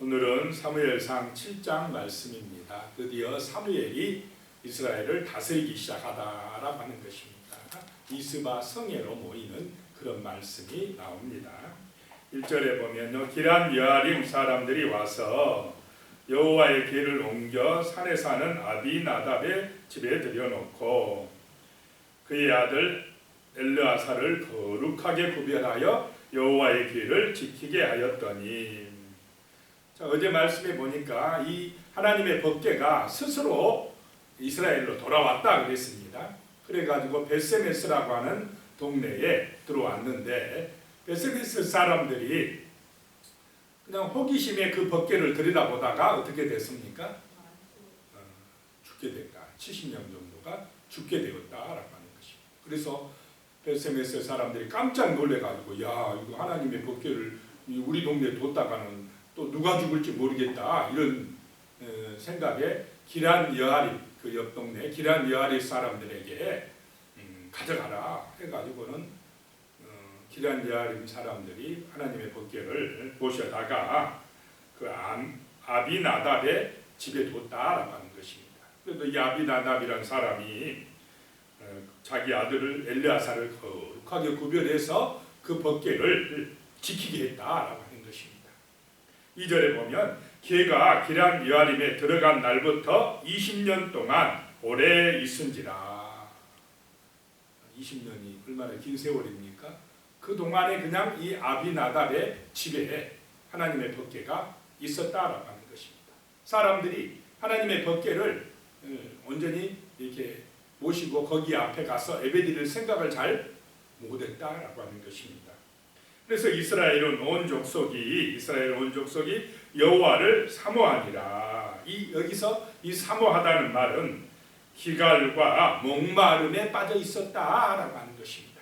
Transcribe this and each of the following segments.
오늘은 사무엘상 7장 말씀입니다. 드디어 사무엘이 이스라엘을 다스리기 시작하다라고 하는 것입니다. 미스바 성회로 모이는 그런 말씀이 나옵니다. 1절에 보면요, 기럇 여아림 사람들이 와서 여호와의 길을 옮겨 산에 사는 아비나답의 집에 들여놓고 그의 아들 엘르아사를 거룩하게 구별하여 여호와의 길을 지키게 하였더니, 자, 어제 말씀에 보니까 이 하나님의 법궤가 스스로 이스라엘로 돌아왔다 그랬습니다. 그래가지고 벳세메스라고 하는 동네에 들어왔는데, 벳세메스 사람들이 그냥 호기심에 그 법궤를 들여다보다가 어떻게 됐습니까? 죽게 됐다. 70명 정도가 죽게 되었다라고 하는 것입니다. 그래서 벳세메스 사람들이 깜짝 놀래가지고, 야, 이거 하나님의 법궤를 우리 동네에 뒀다가는 또 누가 죽을지 모르겠다, 이런 생각에 기럇 여아림, 그 옆 동네 기럇 여아림 사람들에게 가져가라 해가지고는 기럇 여아림 사람들이 하나님의 법궤를 모셔다가 그 아비나답의 집에 뒀다라고 하는 것입니다. 그래도 이 아비나답이라는 사람이 자기 아들을 엘르아사를 거룩하게 구별해서 그 법궤를 지키게 했다라고 하는 것입니다. 2절에 보면 걔가 기럇 여아림에 들어간 날부터 20년 동안 오래 있은지라. 20년이 얼마나 긴 세월입니까? 그 동안에 그냥 이 아비나답의 집에 하나님의 법궤가 있었다라고 하는 것입니다. 사람들이 하나님의 법궤를 온전히 이렇게 모시고 거기 앞에 가서 예배드릴 생각을 잘 못했다라고 하는 것입니다. 그래서 이스라엘 온 족속이 여호와를 사모하니라. 여기서 이 사모하다는 말은 기갈과 목마름에 빠져 있었다라고 하는 것입니다.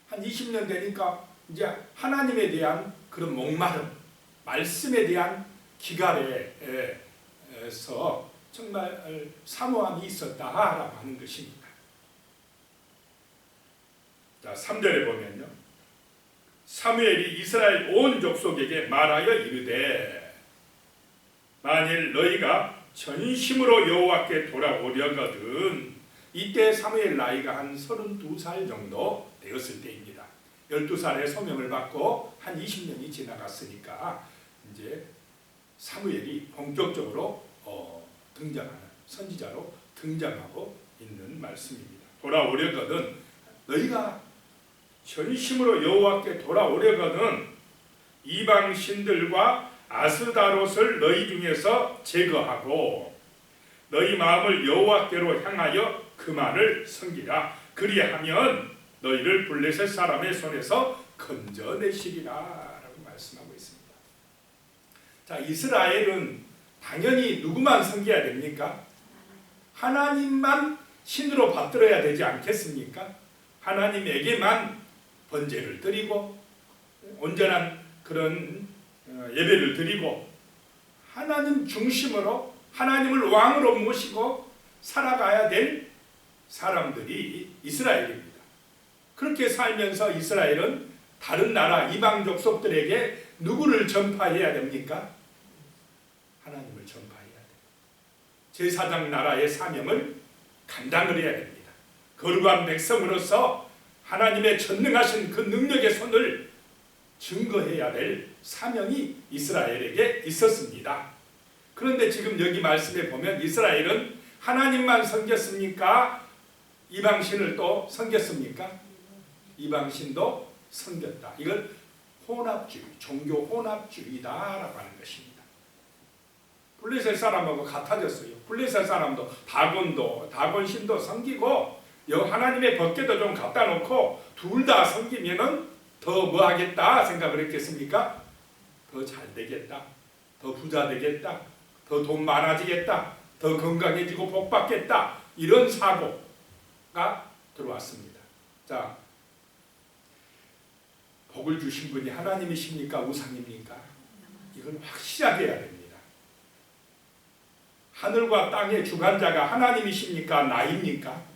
한 20년 되니까 이제 하나님에 대한 그런 목마름, 말씀에 대한 기갈에서 정말 사모함이 있었다라고 하는 것입니다. 자, 3절에 보면요, 사무엘이 이스라엘 온 족속에게 말하여 이르되, 만일 너희가 전심으로 여호와께 돌아오려거든. 이때 사무엘 나이가 한 32살 정도 되었을 때입니다. 12살에 소명을 받고 한 20년이 지나갔으니까 이제 사무엘이 본격적으로 등장하는 선지자로 등장하고 있는 말씀입니다. 돌아오려거든, 너희가 전심으로 여호와께 돌아오려거든 이방 신들과 아스다롯을 너희 중에서 제거하고 너희 마음을 여호와께로 향하여 그만을 섬기라. 그리하면 너희를 블레셋 사람의 손에서 건져내시리라 라고 말씀하고 있습니다. 자, 이스라엘은 당연히 누구만 섬겨야 됩니까? 하나님만 신으로 받들어야 되지 않겠습니까? 하나님에게만 번제를 드리고 온전한 그런 예배를 드리고 하나님 중심으로 하나님을 왕으로 모시고 살아가야 될 사람들이 이스라엘입니다. 그렇게 살면서 이스라엘은 다른 나라 이방 족속들에게 누구를 전파해야 됩니까? 하나님을 전파해야 돼요. 제사장 나라의 사명을 감당을 해야 됩니다. 거룩한 백성으로서 하나님의 전능하신 그 능력의 손을 증거해야 될 사명이 이스라엘에게 있었습니다. 그런데 지금 여기 말씀에 보면 이스라엘은 하나님만 섬겼습니까? 이방신을 또 섬겼습니까? 이방신도 섬겼다. 이걸 혼합주의, 종교 혼합주의다라고 하는 것입니다. 블레셋 사람하고 같아졌어요. 블레셋 사람도 다곤신도 섬기고 하나님의 법궤도 좀 갖다 놓고 둘 다 섬기면은 더 뭐 하겠다 생각을 했겠습니까? 더 잘 되겠다, 더 부자 되겠다, 더 돈 많아지겠다, 더 건강해지고 복 받겠다, 이런 사고가 들어왔습니다. 자, 복을 주신 분이 하나님이십니까? 우상입니까? 이건 확실하게 해야 됩니다. 하늘과 땅의 주관자가 하나님이십니까? 나입니까?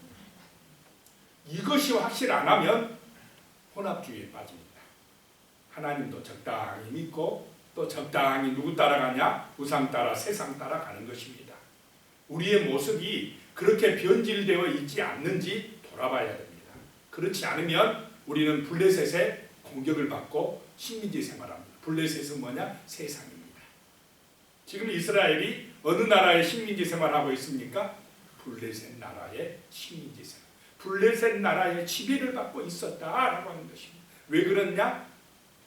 이것이 확실 안 하면 혼합주의에 빠집니다. 하나님도 적당히 믿고 또 적당히 누구 따라가냐? 우상 따라 세상 따라가는 것입니다. 우리의 모습이 그렇게 변질되어 있지 않는지 돌아봐야 됩니다. 그렇지 않으면 우리는 블레셋의 공격을 받고 식민지 생활합니다. 블레셋은 뭐냐? 세상입니다. 지금 이스라엘이 어느 나라의 식민지 생활하고 있습니까? 블레셋 나라의 식민지 생활. 블레셋 나라의 지배를 받고 있었다라고 하는 것입니다. 왜 그렇냐?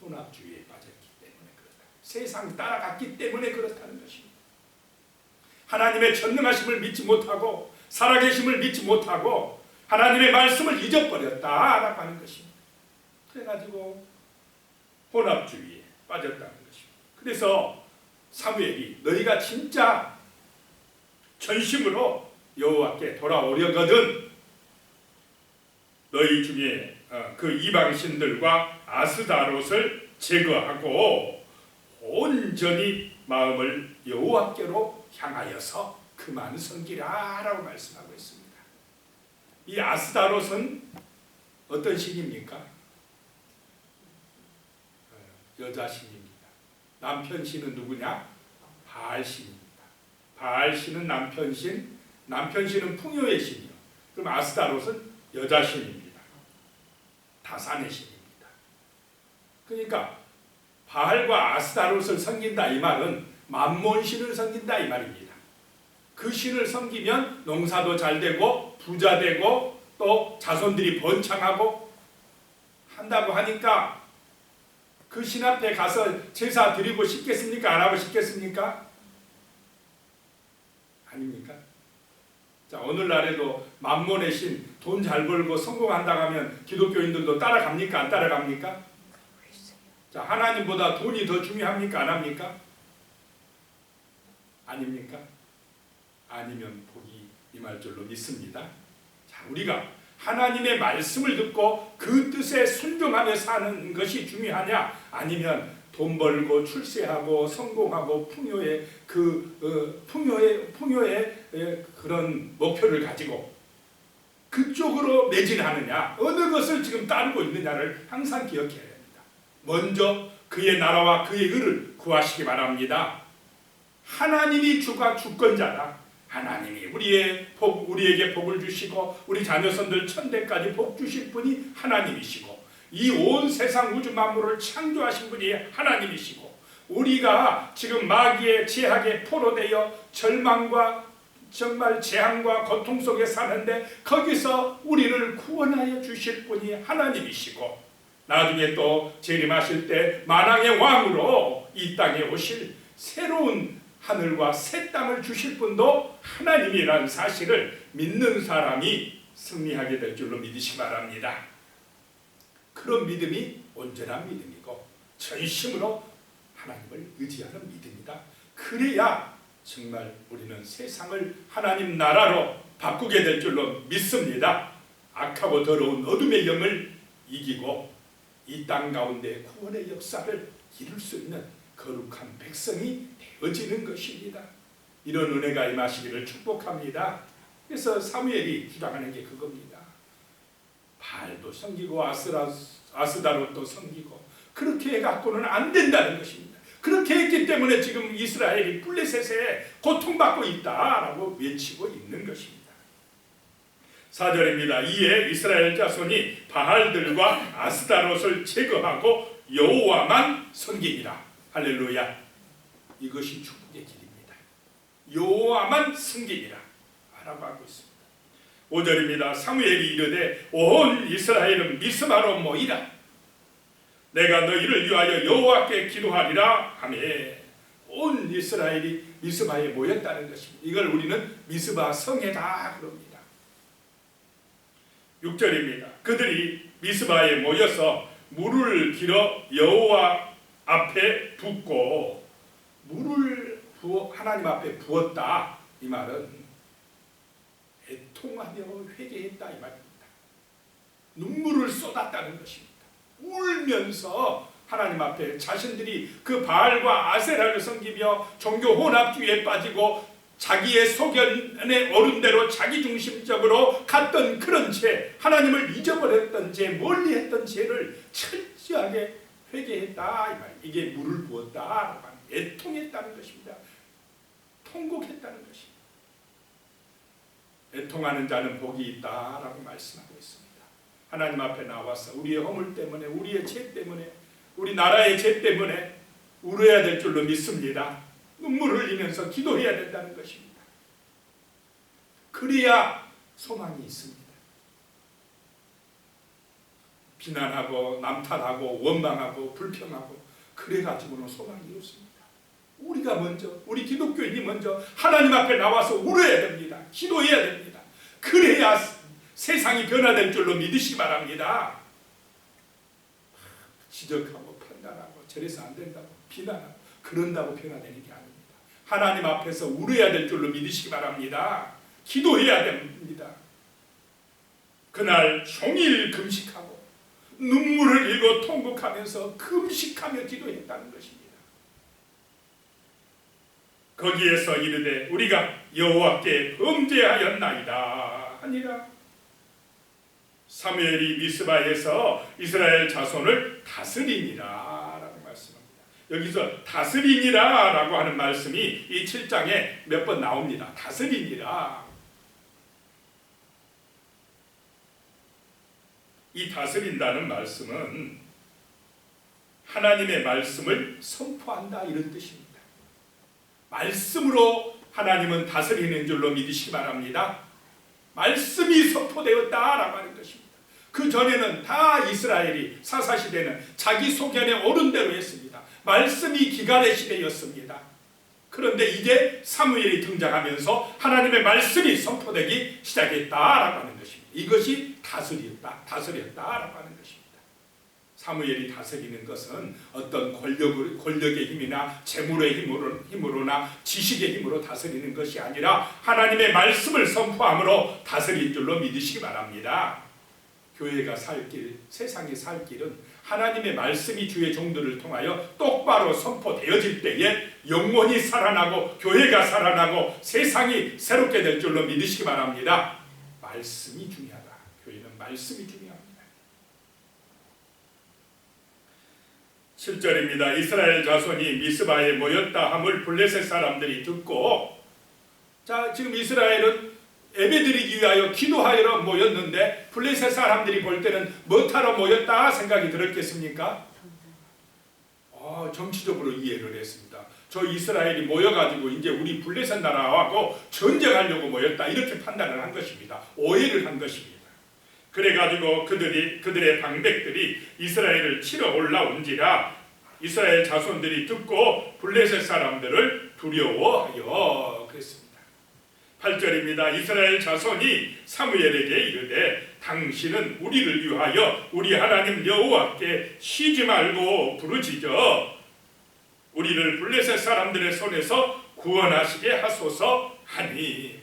혼합주의에 빠졌기 때문에 그렇다. 세상 따라갔기 때문에 그렇다는 것입니다. 하나님의 전능하심을 믿지 못하고 살아계심을 믿지 못하고 하나님의 말씀을 잊어버렸다라고 하는 것입니다. 그래가지고 혼합주의에 빠졌다는 것입니다. 그래서 사무엘이 너희가 진짜 전심으로 여호와께 돌아오려거든 너희 중에 그 이방신들과 아스다롯을 제거하고 온전히 마음을 여호와께로 향하여서 그만 섬기라 라고 말씀하고 있습니다. 이 아스다롯은 어떤 신입니까? 여자 신입니다. 남편 신은 누구냐? 바알 신입니다. 바알 신은 남편 신, 남편 신은 풍요의 신이요. 그럼 아스다롯은 여자 신입니다. 다산의 신입니다. 그러니까 바알과 아스다롯을 섬긴다 이 말은 맘몬 신을 섬긴다 이 말입니다. 그 신을 섬기면 농사도 잘 되고 부자 되고 또 자손들이 번창하고 한다고 하니까 그 신 앞에 가서 제사 드리고 싶겠습니까? 안 하고 싶겠습니까? 아닙니까? 자, 오늘날에도 맘몬의 신, 돈 잘 벌고 성공한다고 하면 기독교인들도 따라갑니까? 안 따라갑니까? 자, 하나님보다 돈이 더 중요합니까? 안 합니까? 아닙니까? 아니면 복이 임할 줄로 믿습니다. 자, 우리가 하나님의 말씀을 듣고 그 뜻에 순종하며 사는 것이 중요하냐? 아니면 돈 벌고 출세하고 성공하고 풍요의 그런 목표를 가지고 그쪽으로 매진하느냐? 어느 것을 지금 따르고 있느냐를 항상 기억해야 됩니다. 먼저 그의 나라와 그의 의를 구하시기 바랍니다. 하나님이 주권자다. 하나님이 우리에게 복을 주시고 우리 자녀손들 천대까지 복 주실 분이 하나님이시고 이 온 세상 우주 만물을 창조하신 분이 하나님이시고 우리가 지금 마귀의 제약에 포로되어 절망과 정말 재앙과 고통 속에 사는데 거기서 우리를 구원하여 주실 분이 하나님이시고 나중에 또 재림하실 때 만왕의 왕으로 이 땅에 오실 새로운 하늘과 새 땅을 주실 분도 하나님이라는 사실을 믿는 사람이 승리하게 될 줄로 믿으시기 바랍니다. 그런 믿음이 온전한 믿음이고 전심으로 하나님을 의지하는 믿음이다. 그래야 정말 우리는 세상을 하나님 나라로 바꾸게 될 줄로 믿습니다. 악하고 더러운 어둠의 영을 이기고 이 땅 가운데 구원의 역사를 이룰 수 있는 거룩한 백성이 되어지는 것입니다. 이런 은혜가 임하시기를 축복합니다. 그래서 사무엘이 주장하는 게 그겁니다. 바알도 섬기고 아스다롯도 섬기고 그렇게 해갖고는 안 된다는 것입니다. 그렇게 했기 때문에 지금 이스라엘이 블레셋에 고통받고 있다라고 외치고 있는 것입니다. 4절입니다. 이에 이스라엘 자손이 바알들과 아스다롯을 제거하고 여호와만 섬기니라. 할렐루야. 이것이 축복의 길입니다. 여호와만 섬기니라 라고 하고 있습니다. 5절입니다. 사무엘이 이르되 온 이스라엘은 미스바로 모이라. 내가 너희를 위하여 여호와께 기도하리라 하며 온 이스라엘이 미스바에 모였다는 것입니다. 이걸 우리는 미스바 성회다 그럽니다. 6절입니다. 그들이 미스바에 모여서 물을 길어 여호와 앞에 붓고 물을 하나님 앞에 부었다. 이 말은 애통하며 회개했다 이 말입니다. 눈물을 쏟았다는 것입니다. 울면서 하나님 앞에 자신들이 그 바알과 아세라를 섬기며 종교 혼합주의에 빠지고 자기의 소견에 오른 대로 자기중심적으로 갔던 그런 죄, 하나님을 잊어버렸던 죄, 멀리했던 죄를 철저하게 회개했다 이 말이에요. 이게 물을 부었다, 애통했다는 것입니다. 통곡했다는 것입니다. 애통하는 자는 복이 있다라고 말씀하고 있습니다. 하나님 앞에 나와서 우리의 허물 때문에, 우리의 죄 때문에, 우리 나라의 죄 때문에 울어야 될 줄로 믿습니다. 눈물을 흘리면서 기도해야 된다는 것입니다. 그래야 소망이 있습니다. 비난하고 남탓하고 원망하고 불평하고 그래가지고는 소망이 없습니다. 우리가 먼저, 우리 기독교인이 먼저 하나님 앞에 나와서 울어야 됩니다. 기도해야 됩니다. 그래야 세상이 변화될 줄로 믿으시기 바랍니다. 지적하고 판단하고 저래서 안 된다고 비난하고 그런다고 변화되는 게 아닙니다. 하나님 앞에서 울어야 될 줄로 믿으시기 바랍니다. 기도해야 됩니다. 그날 종일 금식하고 눈물을 흘리고 통곡하면서 금식하며 기도했다는 것입니다. 거기에서 이르되 우리가 여호와께 범죄하였나이다 하니라. 사무엘이 미스바에서 이스라엘 자손을 다스리니라 라고 말씀합니다. 여기서 다스리니라 라고 하는 말씀이 이 7장에 몇 번 나옵니다. 다스리니라. 이 다스린다는 말씀은 하나님의 말씀을 선포한다 이런 뜻입니다. 말씀으로 하나님은 다스리는 줄로 믿으시기 바랍니다. 말씀이 선포되었다라고 하는 것입니다. 그 전에는 다 이스라엘이 사사시대는 자기 소견에 옳은 대로 했습니다. 말씀이 기갈의 시대였습니다. 그런데 이제 사무엘이 등장하면서 하나님의 말씀이 선포되기 시작했다라고 하는 것입니다. 이것이 다스렸다라고 하는 것입니다. 사무엘이 다스리는 것은 어떤 권력의 힘이나 재물의 힘으로나 지식의 힘으로 다스리는 것이 아니라 하나님의 말씀을 선포함으로 다스릴 줄로 믿으시기 바랍니다. 교회가 살 길, 세상이 살 길은 하나님의 말씀이 주의 종들을 통하여 똑바로 선포되어질 때에 영혼이 살아나고 교회가 살아나고 세상이 새롭게 될 줄로 믿으시기 바랍니다. 말씀이 중요하다. 교회는 말씀이 중요합니다. 7절입니다. 이스라엘 자손이 미스바에 모였다 함을 블레셋 사람들이 듣고, 자, 지금 이스라엘은 예배드리기 위하여 기도하러 모였는데 블레셋 사람들이 볼 때는 뭐하러 모였다 생각이 들었겠습니까? 정치적으로 이해를 했습니다. 저 이스라엘이 모여가지고 이제 우리 블레셋 나라하고 전쟁하려고 모였다 이렇게 판단을 한 것입니다. 오해를 한 것입니다. 그래가지고 그들의 방백들이 이스라엘을 치러 올라온지라 이스라엘 자손들이 듣고 블레셋 사람들을 두려워하여 그랬습니다. 8절입니다. 이스라엘 자손이 사무엘에게 이르되 당신은 우리를 위하여 우리 하나님 여호와께 쉬지 말고 부르짖어 우리를 블레셋 사람들의 손에서 구원하시게 하소서 하니.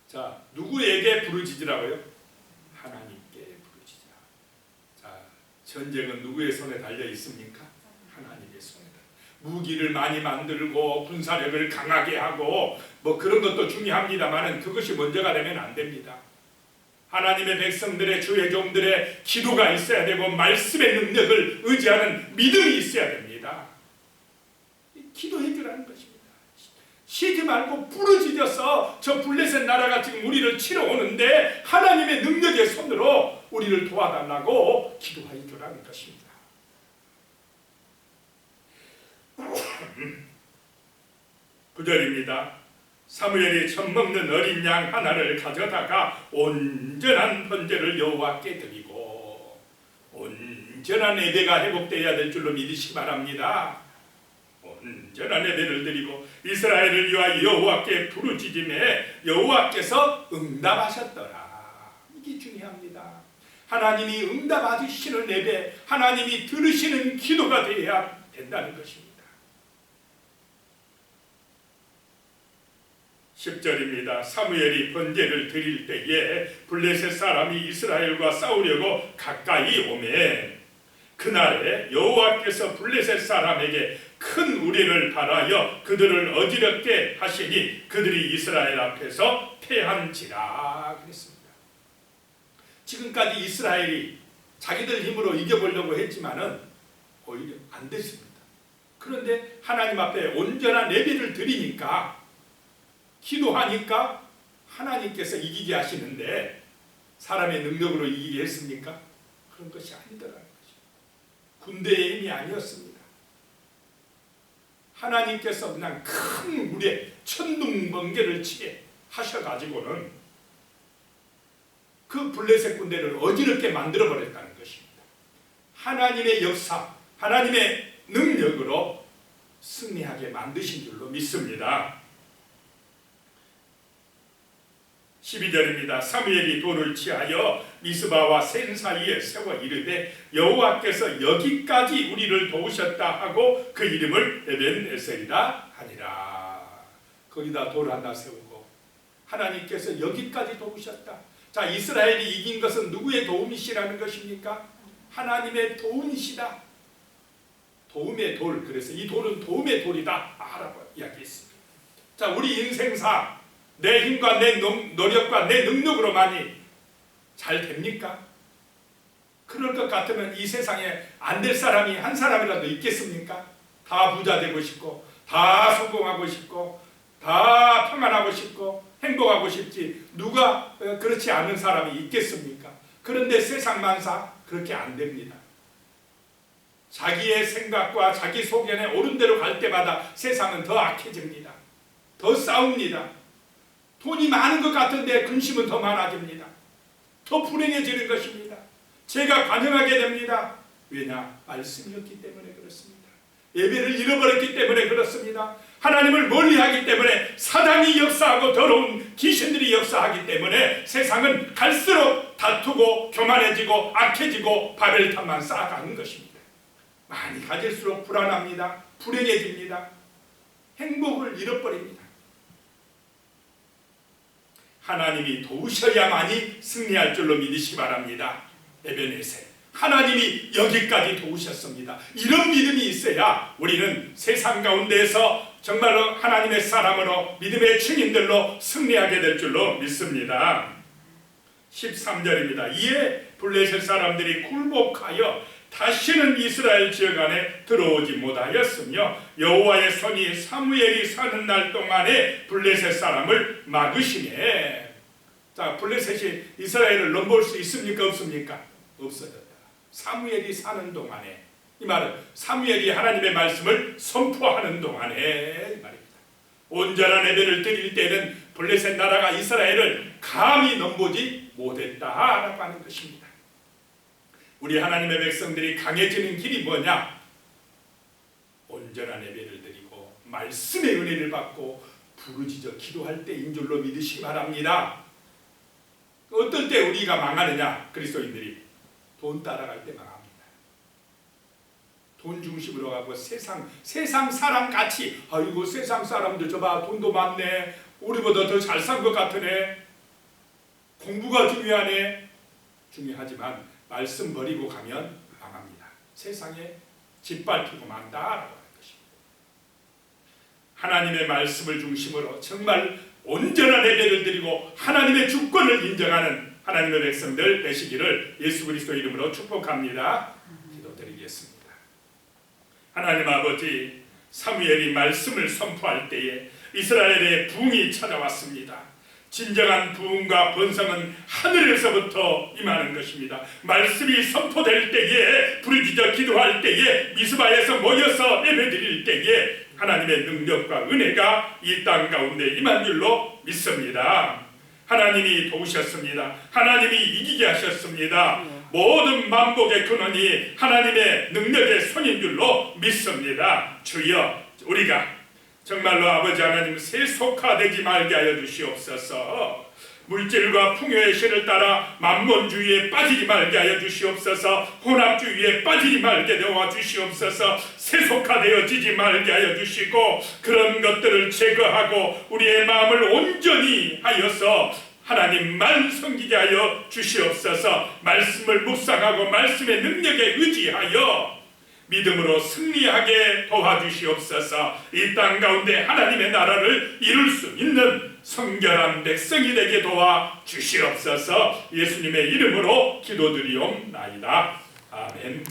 자, 누구에게 부르짖으라고요? 하나님께 부르짖으라. 자, 전쟁은 누구의 손에 달려 있습니까? 하나님의 손에 달려. 무기를 많이 만들고 군사력을 강하게 하고 뭐 그런 것도 중요합니다만은 그것이 먼저가 되면 안 됩니다. 하나님의 백성들의 주의 종들의 기도가 있어야 되고 말씀의 능력을 의지하는 믿음이 있어야 됩니다. 기도해 주라는 것입니다. 쉬지 말고 부르짖어서 저 블레셋 나라가 지금 우리를 치러 오는데 하나님의 능력의 손으로 우리를 도와달라고 기도해 주라는 것입니다. 9절입니다. 사무엘이 젖먹는 어린 양 하나를 가져다가 온전한 번제를 여호와께 드리고, 온전한 예배가 회복되어야 될 줄로 믿으시기 바랍니다. 온전한 예배를 드리고 이스라엘을 위하여 여호와께 부르짖음에 여호와께서 응답하셨더라. 이게 중요합니다. 하나님이 응답하시는 예배, 하나님이 들으시는 기도가 되어야 된다는 것입니다. 10절입니다. 사무엘이 번제를 드릴 때에 블레셋 사람이 이스라엘과 싸우려고 가까이 오매 그날에 여호와께서 블레셋 사람에게 큰 우레를 발하여 그들을 어지럽게 하시니 그들이 이스라엘 앞에서 패한지라 그랬습니다. 지금까지 이스라엘이 자기들 힘으로 이겨보려고 했지만은 오히려 안 됐습니다. 그런데 하나님 앞에 온전한 예배를 드리니까, 기도하니까 하나님께서 이기게 하시는데 사람의 능력으로 이기게 했습니까? 그런 것이 아니더라는 것입니다. 군대의 힘이 아니었습니다. 하나님께서 그냥 큰 물에 천둥번개를 치게 하셔가지고는 그 블레셋 군대를 어지럽게 만들어버렸다는 것입니다. 하나님의 역사, 하나님의 능력으로 승리하게 만드신 줄로 믿습니다. 12절입니다. 사무엘이 돌을 취하여 미스바와 센 사이에 세워 이르되 여호와께서 여기까지 우리를 도우셨다 하고 그 이름을 에벤에셀이라 하니라. 거기다 돌 하나 세우고 하나님께서 여기까지 도우셨다. 자, 이스라엘이 이긴 것은 누구의 도움이시라는 것입니까? 하나님의 도움이시다. 도움의 돌, 그래서 이 돌은 도움의 돌이다 라고 이야기했습니다. 자, 우리 인생사 내 힘과 내 노력과 내 능력으로만이 잘 됩니까? 그럴 것 같으면 이 세상에 안 될 사람이 한 사람이라도 있겠습니까? 다 부자 되고 싶고 다 성공하고 싶고 다 평안하고 싶고 행복하고 싶지 누가 그렇지 않은 사람이 있겠습니까? 그런데 세상 만사 그렇게 안 됩니다. 자기의 생각과 자기 소견에 옳은 대로 갈 때마다 세상은 더 악해집니다. 더 싸웁니다. 돈이 많은 것 같은데 근심은 더 많아집니다. 더 불행해지는 것입니다. 제가 관영하게 됩니다. 왜냐? 말씀이 없기 때문에 그렇습니다. 예배를 잃어버렸기 때문에 그렇습니다. 하나님을 멀리하기 때문에 사단이 역사하고 더러운 귀신들이 역사하기 때문에 세상은 갈수록 다투고 교만해지고 악해지고 바벨탑만 쌓아가는 것입니다. 많이 가질수록 불안합니다. 불행해집니다. 행복을 잃어버립니다. 하나님이 도우셔야만이 승리할 줄로 믿으시기 바랍니다. 에벤에셀, 하나님이 여기까지 도우셨습니다. 이런 믿음이 있어야 우리는 세상 가운데에서 정말로 하나님의 사람으로 믿음의 증인들로 승리하게 될 줄로 믿습니다. 13절입니다. 이에 블레셋 사람들이 굴복하여 다시는 이스라엘 지역 안에 들어오지 못하였으며 여호와의 손이 사무엘이 사는 날 동안에 블레셋 사람을 막으시네. 자, 블레셋이 이스라엘을 넘볼 수 있습니까? 없습니까? 없어졌다. 사무엘이 사는 동안에, 이 말은 사무엘이 하나님의 말씀을 선포하는 동안에 이 말입니다. 온전한 예배를 드릴 때는 블레셋 나라가 이스라엘을 감히 넘보지 못했다라고 하는 것입니다. 우리 하나님의 백성들이 강해지는 길이 뭐냐? 온전한 예배를 드리고 말씀의 은혜를 받고 부르짖어 기도할 때인 줄로 믿으시기 바랍니다. 어떨 때 우리가 망하느냐? 그리스도인들이 돈 따라갈 때 망합니다. 돈 중심으로 가고 세상 사람 같이, 아이고 세상 사람들 저봐 돈도 많네, 우리보다 더 잘 산 것 같으네, 공부가 중요하네. 중요하지만 말씀 버리고 가면 망합니다. 세상에 짓밟히고 만다라고 하는 것입니다. 하나님의 말씀을 중심으로 정말 온전한 예배를 드리고 하나님의 주권을 인정하는 하나님의 백성들 되시기를 예수 그리스도 이름으로 축복합니다. 기도드리겠습니다. 하나님 아버지, 사무엘이 말씀을 선포할 때에 이스라엘의 부흥이 찾아왔습니다. 진정한 부흥과 번성은 하늘에서부터 임하는 것입니다. 말씀이 선포될 때에, 부르짖어 기도할 때에, 미스바에서 모여서 예배드릴 때에 하나님의 능력과 은혜가 이 땅 가운데 임한 줄로 믿습니다. 하나님이 도우셨습니다. 하나님이 이기게 하셨습니다. 모든 만복의 근원이 하나님의 능력의 손인 줄로 믿습니다. 주여, 우리가 정말로 아버지 하나님 세속화되지 말게 하여 주시옵소서. 물질과 풍요의 신을 따라 만몬주의에 빠지지 말게 하여 주시옵소서. 혼합주의에 빠지지 말게 되어 주시옵소서. 세속화되어지지 말게 하여 주시고 그런 것들을 제거하고 우리의 마음을 온전히 하여서 하나님만 섬기게 하여 주시옵소서. 말씀을 묵상하고 말씀의 능력에 의지하여 믿음으로 승리하게 도와주시옵소서. 이 땅 가운데 하나님의 나라를 이룰 수 있는 성결한 백성이 되게 도와주시옵소서. 예수님의 이름으로 기도드리옵나이다. 아멘.